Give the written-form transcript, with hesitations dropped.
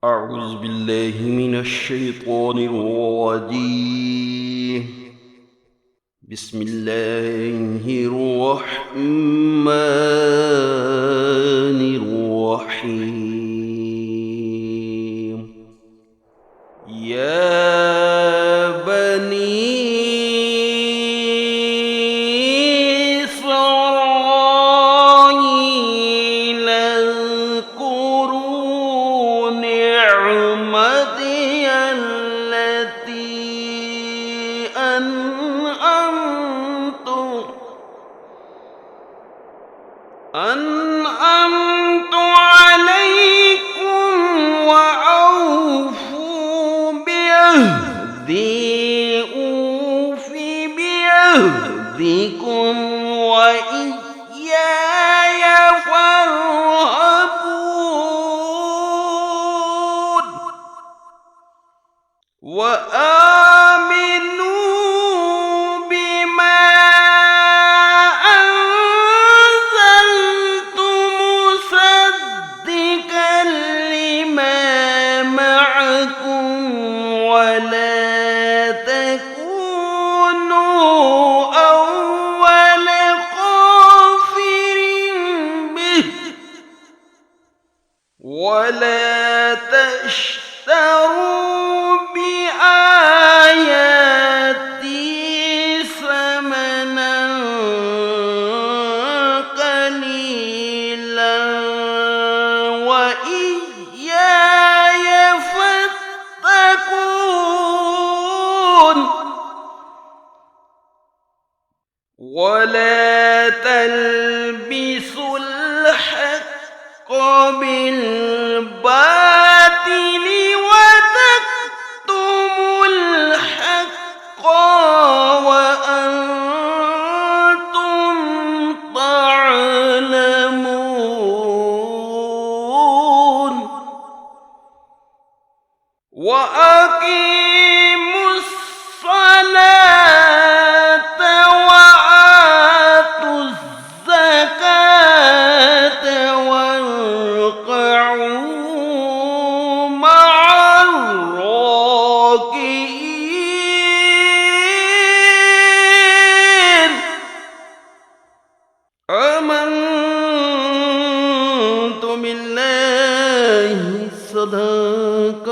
أعوذ بالله من الشيطان الرجيم. بسم الله الرحمن الرحيم. يا بني إسرائيل اذكروا نعمتي التي أنعمت عليكم وأوفوا بعهدي أوف بعهدكم وإياي فارهبون. وآمنوا بما أنزلت مصدقا لما معكم ولا تكونوا أول كافر به ولا تشتروا بآياتي ثمنا قليلا وإياي فاتقون. ولا تلبسوا الحق بالباطل وتكتموا الحق وأنتم تعلمون. وأقيموا الصلاة وآتوا الزكاة واركعوا مع الراكعين. آمنت بالله صدق